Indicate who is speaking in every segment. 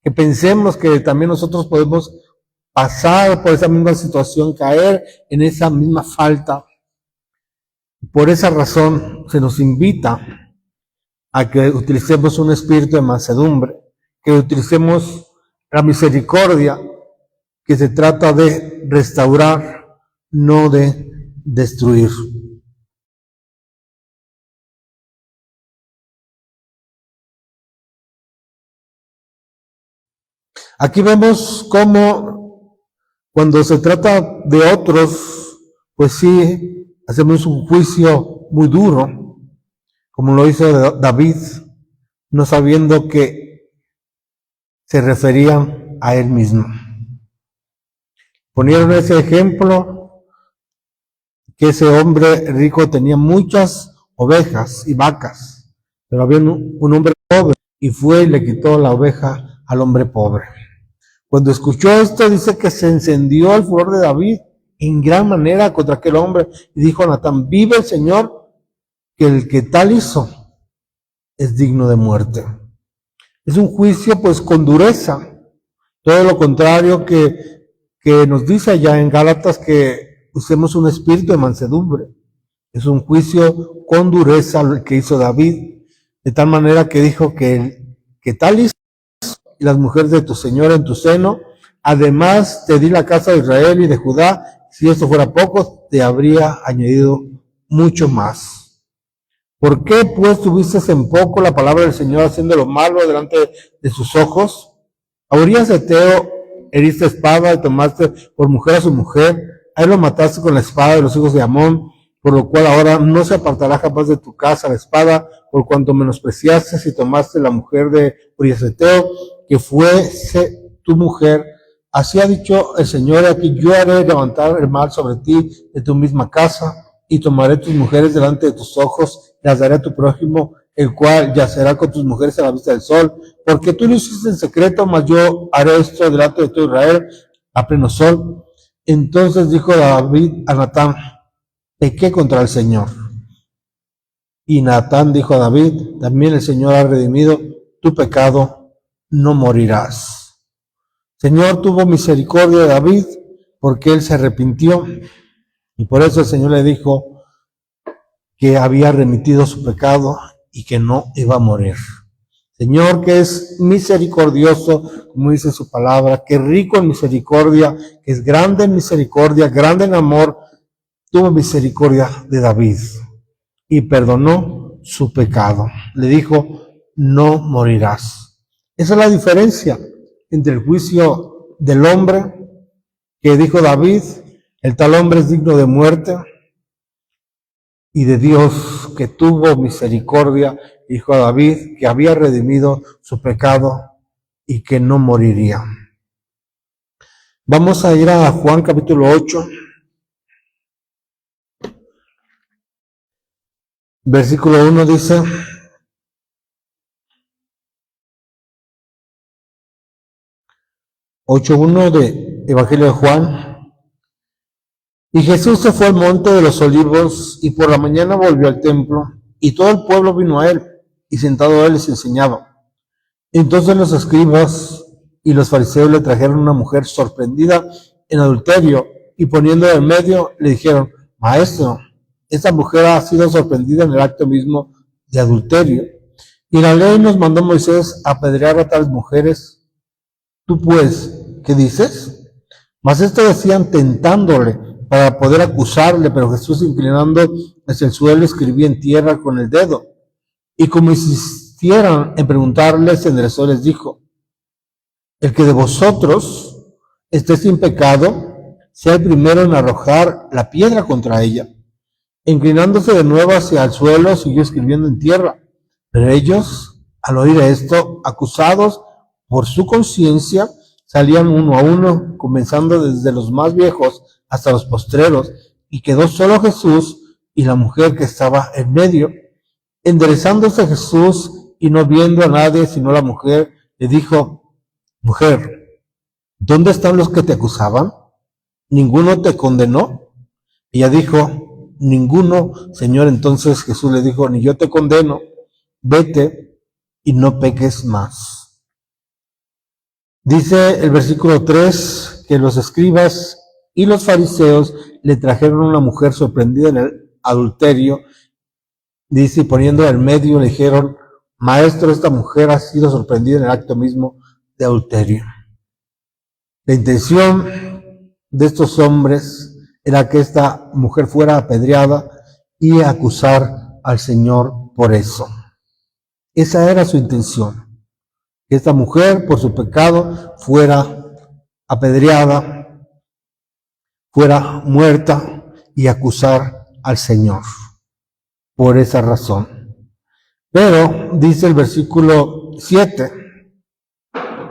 Speaker 1: que pensemos que también nosotros podemos pasar por esa misma situación, caer en esa misma falta. Por esa razón se nos invita a que utilicemos un espíritu de mansedumbre, que utilicemos la misericordia, que se trata de restaurar, no de destruir. Aquí vemos cómo cuando se trata de otros, pues sí, hacemos un juicio muy duro, como lo hizo David, no sabiendo que se referían a él mismo. Ponieron ese ejemplo que ese hombre rico tenía muchas ovejas y vacas, pero había un hombre pobre y fue y le quitó la oveja al hombre pobre. Cuando escuchó esto, dice que se encendió el furor de David en gran manera contra aquel hombre y dijo a Natán: vive el Señor, que el que tal hizo es digno de muerte. Es un juicio pues con dureza, todo lo contrario que nos dice allá en Gálatas que usemos un espíritu de mansedumbre. Es un juicio con dureza el que hizo David, de tal manera que dijo que tal hizo y las mujeres de tu Señor en tu seno. Además te di la casa de Israel y de Judá. Si esto fuera poco, te habría añadido mucho más. ¿Por qué pues tuviste en poco la palabra del Señor haciendo lo malo delante de sus ojos? A Urías Eteo heriste espada y tomaste por mujer a su mujer. A él lo mataste con la espada de los hijos de Amón, por lo cual ahora no se apartará jamás de tu casa la espada, por cuanto menospreciaste y tomaste la mujer de Urías Eteo, que fuese tu mujer. Así ha dicho el Señor: aquí yo haré levantar el mal sobre ti de tu misma casa, y tomaré tus mujeres delante de tus ojos, las daré a tu prójimo, el cual yacerá con tus mujeres a la vista del sol, porque tú lo hiciste en secreto, mas yo haré esto delante de todo Israel a pleno sol. Entonces dijo David a Natán: pequé contra el Señor. Y Natán dijo a David: también el Señor ha redimido tu pecado, no morirás. Señor tuvo misericordia de David porque él se arrepintió, y por eso el Señor le dijo que había remitido su pecado y que no iba a morir. Señor, que es misericordioso, como dice su palabra, que rico en misericordia, que es grande en misericordia, grande en amor, tuvo misericordia de David y perdonó su pecado. Le dijo: no morirás. Esa es la diferencia entre el juicio del hombre, que dijo David, el tal hombre es digno de muerte, y de Dios, que tuvo misericordia, dijo a David que había redimido su pecado y que no moriría. Vamos a ir a Juan capítulo 8, versículo 1 dice: 8:1 de Evangelio de Juan. Y Jesús se fue al monte de los olivos y por la mañana volvió al templo y todo el pueblo vino a él y sentado a él les enseñaba. Entonces los escribas y los fariseos le trajeron una mujer sorprendida en adulterio y poniéndola en medio le dijeron: maestro, esta mujer ha sido sorprendida en el acto mismo de adulterio. Y la ley nos mandó Moisés apedrear a tales mujeres. Tú pues, ¿qué dices? Mas esto decían tentándole para poder acusarle, pero Jesús, inclinando hacia el suelo, escribía en tierra con el dedo. Y como insistieran en preguntarle, se enderezó y les dijo: el que de vosotros esté sin pecado, sea el primero en arrojar la piedra contra ella. Inclinándose de nuevo hacia el suelo, siguió escribiendo en tierra. Pero ellos, al oír esto, acusados por su conciencia, salían uno a uno, comenzando desde los más viejos hasta los postreros, y quedó solo Jesús y la mujer que estaba en medio. Enderezándose Jesús y no viendo a nadie sino la mujer, le dijo: mujer, ¿dónde están los que te acusaban? ¿Ninguno te condenó? Ella dijo: ninguno, Señor. Entonces Jesús le dijo: ni yo te condeno, vete y no peques más. Dice el versículo 3 que los escribas y los fariseos le trajeron a una mujer sorprendida en el adulterio. Dice, y poniendo en medio le dijeron: Maestro, esta mujer ha sido sorprendida en el acto mismo de adulterio. La intención de estos hombres era que esta mujer fuera apedreada y acusar al Señor por eso. Esa era su intención, que esta mujer por su pecado fuera apedreada, fuera muerta y acusar al Señor por esa razón. Pero dice el versículo 7,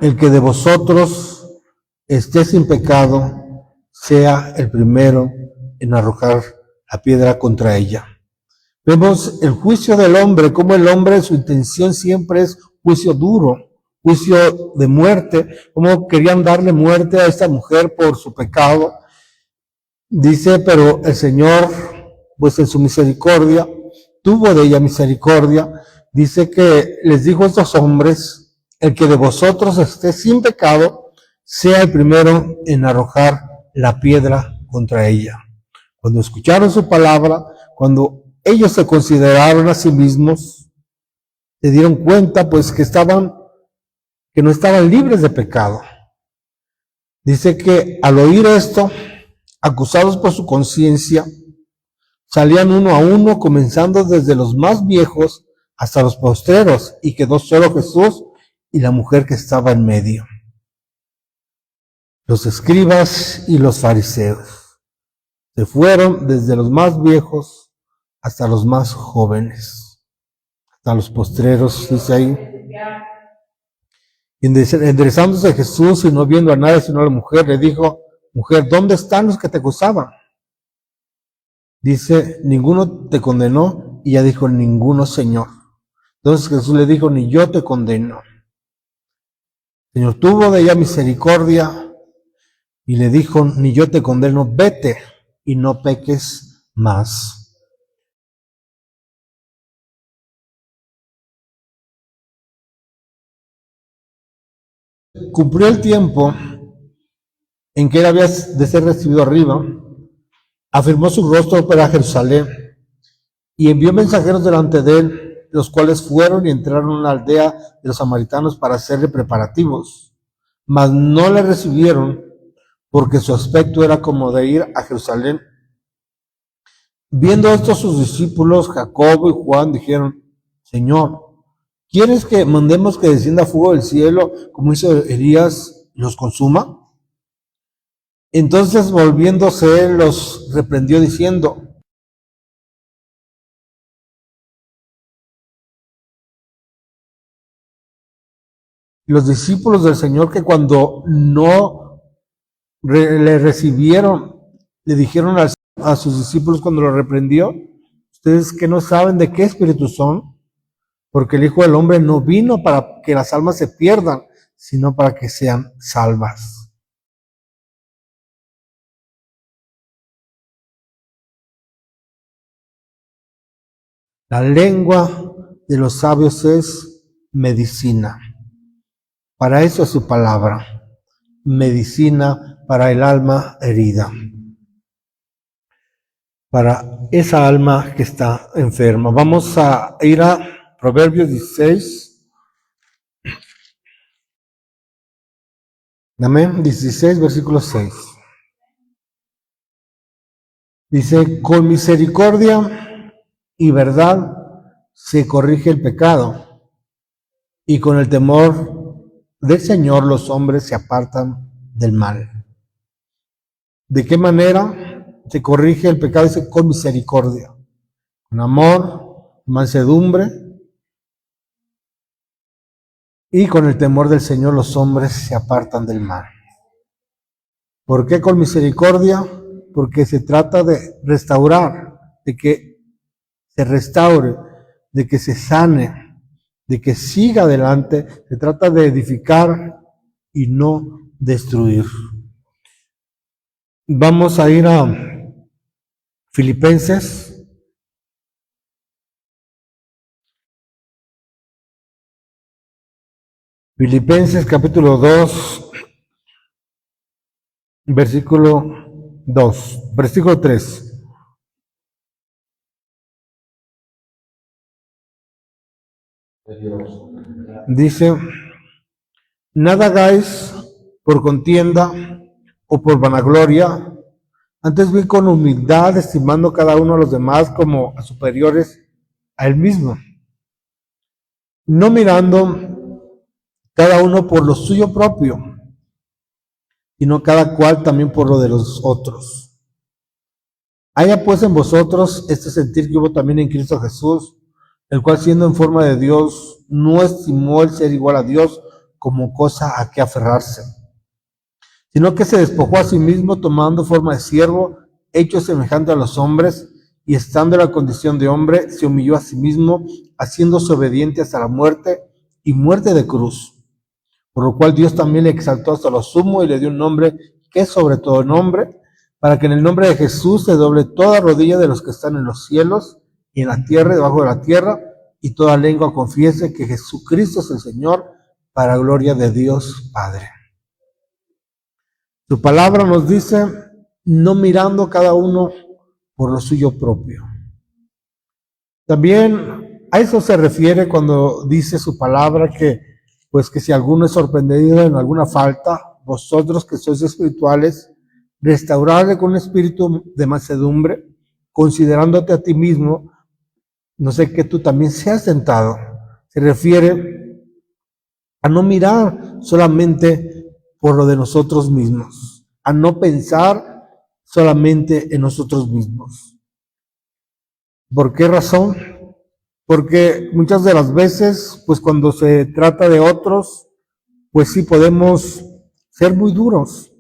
Speaker 1: el que de vosotros esté sin pecado, sea el primero en arrojar la piedra contra ella. Vemos el juicio del hombre, como el hombre, su intención siempre es juicio duro, juicio de muerte, como querían darle muerte a esta mujer por su pecado. Dice, pero el Señor, pues en su misericordia, tuvo de ella misericordia. Dice que les dijo a estos hombres: el que de vosotros esté sin pecado, sea el primero en arrojar la piedra contra ella. Cuando escucharon su palabra, cuando ellos se consideraron a sí mismos, se dieron cuenta pues que no estaban libres de pecado. Dice que al oír esto, acusados por su conciencia, salían uno a uno, comenzando desde los más viejos hasta los postreros, y quedó solo Jesús y la mujer que estaba en medio. Los escribas y los fariseos se fueron desde los más viejos hasta los más jóvenes, hasta los postreros, dice ahí. Enderezándose Jesús y no viendo a nadie sino a la mujer, le dijo: Mujer, ¿dónde están los que te acusaban? Dice: ninguno te condenó. Y ella dijo: ninguno, Señor. Entonces Jesús le dijo: ni yo te condeno. El Señor tuvo de ella misericordia y le dijo: ni yo te condeno, vete y no peques más. Cumplió el tiempo en que él había de ser recibido arriba, afirmó su rostro para Jerusalén y envió mensajeros delante de él, los cuales fueron y entraron en una aldea de los samaritanos para hacerle preparativos, mas no le recibieron, porque su aspecto era como de ir a Jerusalén. Viendo esto, sus discípulos Jacobo y Juan dijeron: Señor, ¿quieres que mandemos que descienda fuego del cielo, como hizo Elías, y los consuma? Entonces, volviéndose él, los reprendió diciendo: los discípulos del Señor, que cuando no le recibieron, le dijeron a sus discípulos cuando lo reprendió: ustedes que no saben de qué espíritu son, porque el Hijo del Hombre no vino para que las almas se pierdan, sino para que sean salvas. La lengua de los sabios es medicina. Para eso es su palabra. Medicina para el alma herida. Para esa alma que está enferma. Vamos a ir a Proverbios 16. Amén. 16, versículo 6. Dice: con misericordia y verdad se corrige el pecado, y con el temor del Señor los hombres se apartan del mal. ¿De qué manera se corrige el pecado? Dice: con misericordia, con amor, mansedumbre, y con el temor del Señor los hombres se apartan del mal. ¿Por qué con misericordia? Porque se trata de restaurar, de que se restaure, de que se sane, de que siga adelante. Se trata de edificar y no destruir. Vamos a ir a Filipenses. Filipenses capítulo 2, versículo 3. Dice, nada hagáis por contienda o por vanagloria, antes bien con humildad, estimando cada uno a los demás como a superiores a él mismo, no mirando cada uno por lo suyo propio, sino cada cual también por lo de los otros. Haya pues en vosotros este sentir que hubo también en Cristo Jesús, el cual siendo en forma de Dios, no estimó el ser igual a Dios como cosa a que aferrarse, sino que se despojó a sí mismo tomando forma de siervo, hecho semejante a los hombres, y estando en la condición de hombre, se humilló a sí mismo, haciéndose obediente hasta la muerte y muerte de cruz. Por lo cual Dios también le exaltó hasta lo sumo y le dio un nombre que es sobre todo nombre, para que en el nombre de Jesús se doble toda rodilla de los que están en los cielos y en la tierra y debajo de la tierra, y toda lengua confiese que Jesucristo es el Señor, para gloria de Dios Padre. Su palabra nos dice, no mirando cada uno por lo suyo propio. También a eso se refiere cuando dice su palabra que, pues que si alguno es sorprendido en alguna falta, vosotros que sois espirituales, restaurarle con un espíritu de mansedumbre, considerándote a ti mismo, no sé que tú también seas tentado. Se refiere a no mirar solamente por lo de nosotros mismos, a no pensar solamente en nosotros mismos. ¿Por qué razón? Porque muchas de las veces, pues cuando se trata de otros, pues sí podemos ser muy duros,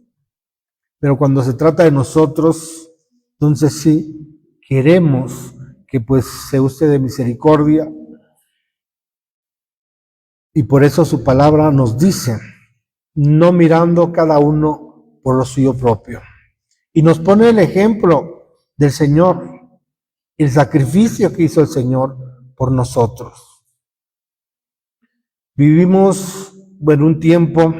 Speaker 1: pero cuando se trata de nosotros, entonces sí queremos que pues se use de misericordia, y por eso su palabra nos dice, no mirando cada uno por lo suyo propio. Y nos pone el ejemplo del Señor, el sacrificio que hizo el Señor por nosotros. Vivimos en un tiempo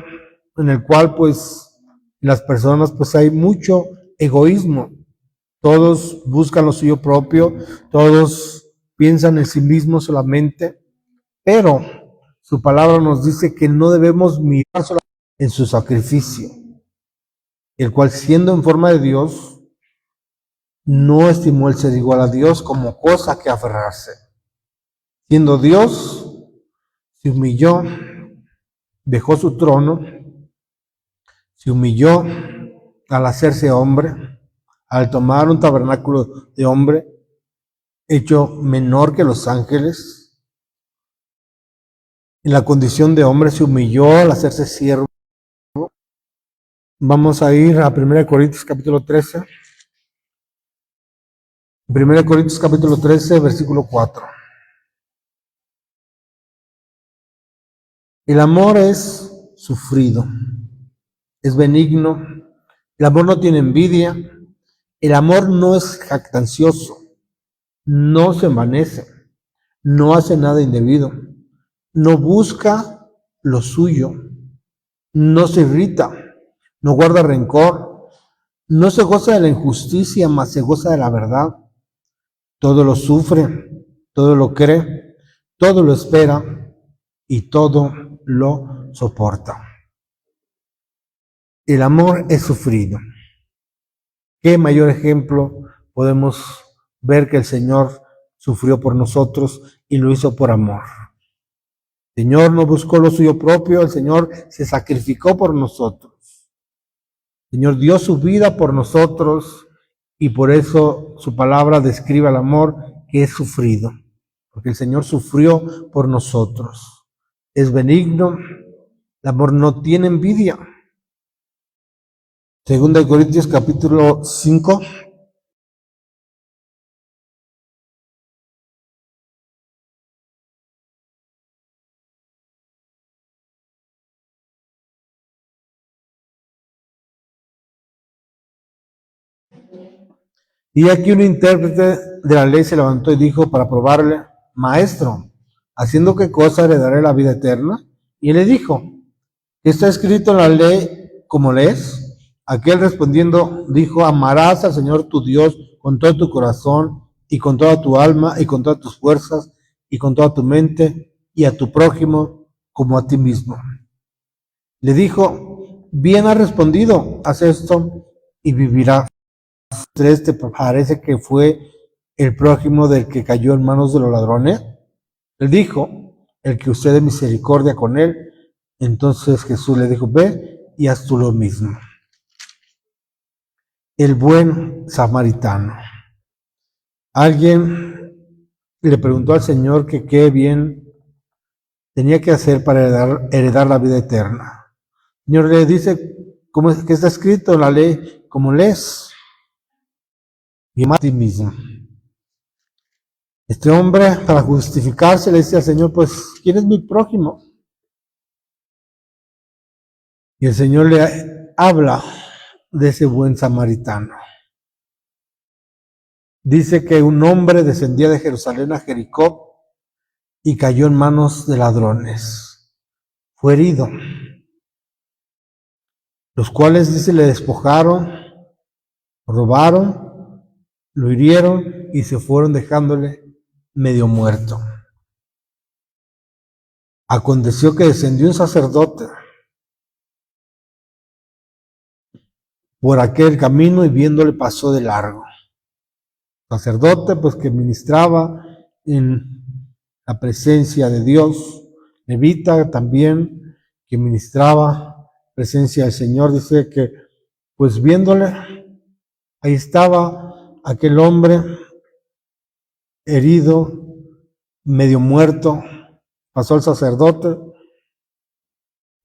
Speaker 1: en el cual pues las personas pues hay mucho egoísmo. Todos buscan lo suyo propio, todos piensan en sí mismos solamente, pero su palabra nos dice que no debemos mirar solamente en su sacrificio, el cual siendo en forma de Dios, no estimó el ser igual a Dios como cosa que aferrarse. Siendo Dios, se humilló, dejó su trono, se humilló al hacerse hombre, al tomar un tabernáculo de hombre, hecho menor que los ángeles. En la condición de hombre se humilló al hacerse siervo. Vamos a ir a 1 Corintios capítulo 13. 1 Corintios capítulo 13, versículo 4. El amor es sufrido, es benigno, el amor no tiene envidia, el amor no es jactancioso, no se envanece, no hace nada indebido, no busca lo suyo, no se irrita, no guarda rencor, no se goza de la injusticia, mas se goza de la verdad. Todo lo sufre, todo lo cree, todo lo espera y todo lo soporta. El amor es sufrido. ¿Qué mayor ejemplo podemos ver que el Señor sufrió por nosotros y lo hizo por amor? El Señor no buscó lo suyo propio, el Señor se sacrificó por nosotros. El Señor dio su vida por nosotros y por eso su palabra describe al amor que es sufrido, porque el Señor sufrió por nosotros. Es benigno, el amor no tiene envidia. Segunda de Corintios capítulo 5. Y aquí un intérprete de la ley se levantó y dijo para probarle, Maestro, ¿haciendo qué cosa heredaré la vida eterna? Y él le dijo, ¿qué está escrito en la ley como lees? Aquel respondiendo dijo, amarás al Señor tu Dios con todo tu corazón y con toda tu alma y con todas tus fuerzas y con toda tu mente y a tu prójimo como a ti mismo. Le dijo, bien has respondido, haz esto y vivirás. ¿Te parece que fue el prójimo del que cayó en manos de los ladrones? Él dijo, el que usted de misericordia con él. Entonces Jesús le dijo, ve y haz tú lo mismo. El buen samaritano. Alguien le preguntó al Señor que qué bien tenía que hacer para heredar la vida eterna. El Señor le dice, ¿cómo es que está escrito en la ley? Como lees, y ama a ti mismo. Este hombre, para justificarse, le dice al Señor, pues, ¿quién es mi prójimo? Y el Señor le habla de ese buen samaritano. Dice que un hombre descendía de Jerusalén a Jericó y cayó en manos de ladrones. Fue herido, los cuales, dice, le despojaron, robaron, lo hirieron y se fueron dejándole medio muerto. Aconteció que descendió un sacerdote por aquel camino y viéndole pasó de largo. Sacerdote, pues que ministraba en la presencia de Dios. Levita también, que ministraba presencia del Señor. Dice que, pues viéndole, ahí estaba aquel hombre herido, medio muerto. Pasó el sacerdote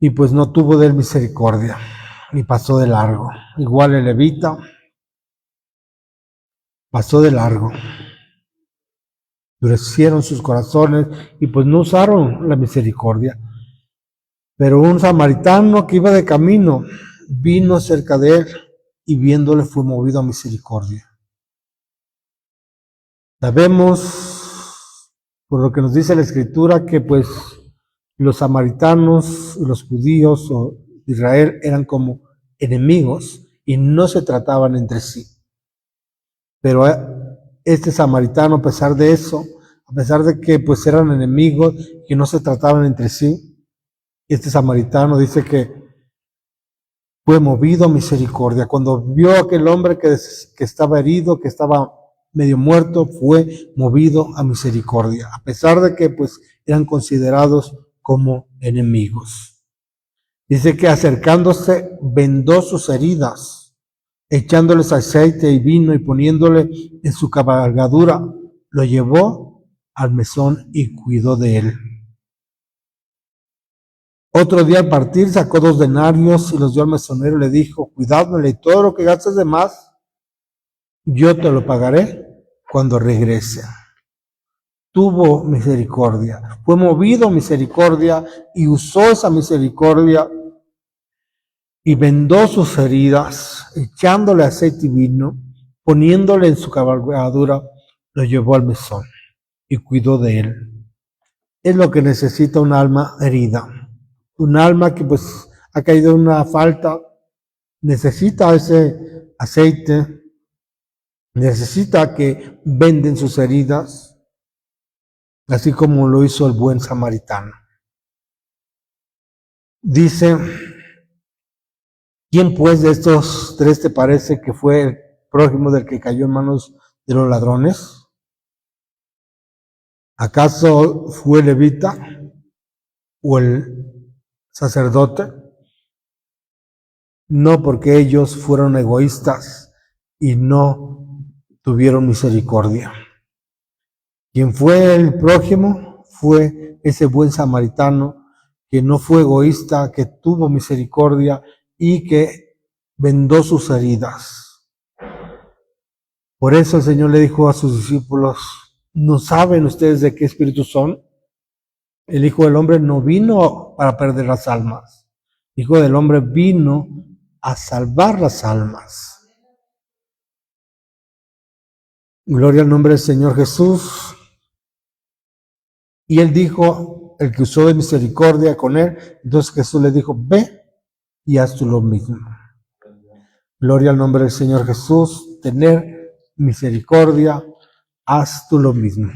Speaker 1: y pues no tuvo de él misericordia y pasó de largo. Igual el levita pasó de largo. Endurecieron sus corazones y pues no usaron la misericordia. Pero un samaritano que iba de camino vino cerca de él y viéndole fue movido a misericordia. Sabemos, por lo que nos dice la Escritura, que pues los samaritanos y los judíos o Israel eran como enemigos y no se trataban entre sí. Pero este samaritano, a pesar de eso, a pesar de que pues eran enemigos y no se trataban entre sí, este samaritano dice que fue movido a misericordia. Cuando vio a aquel hombre que estaba herido, que estaba medio muerto, fue movido a misericordia, a pesar de que pues eran considerados como enemigos. Dice que acercándose vendó sus heridas, echándoles aceite y vino y poniéndole en su cabalgadura, lo llevó al mesón y cuidó de él. Otro día al partir sacó 2 denarios y los dio al mesonero y le dijo, cuidádmele y todo lo que gastes de más, yo te lo pagaré cuando regrese. Tuvo misericordia, fue movido a misericordia y usó esa misericordia y vendó sus heridas, echándole aceite y vino, poniéndole en su cabalgadura, lo llevó al mesón y cuidó de él. Es lo que necesita un alma herida. Un alma que pues ha caído en una falta, necesita ese aceite, necesita que venden sus heridas, así como lo hizo el buen samaritano. Dice, ¿quién pues de estos 3 te parece que fue el prójimo del que cayó en manos de los ladrones? ¿Acaso fue el levita o el sacerdote? No, porque ellos fueron egoístas y no tuvieron misericordia. Quien fue el prójimo fue ese buen samaritano que no fue egoísta, que tuvo misericordia y que vendó sus heridas. Por eso el Señor le dijo a sus discípulos, ¿no saben ustedes de qué espíritu son? El Hijo del Hombre no vino para perder las almas. El Hijo del Hombre vino a salvar las almas. Gloria al nombre del Señor Jesús. Y él dijo, el que usó de misericordia con él. Entonces Jesús le dijo, ve y haz tú lo mismo. Gloria al nombre del Señor Jesús, tener misericordia, haz tú lo mismo.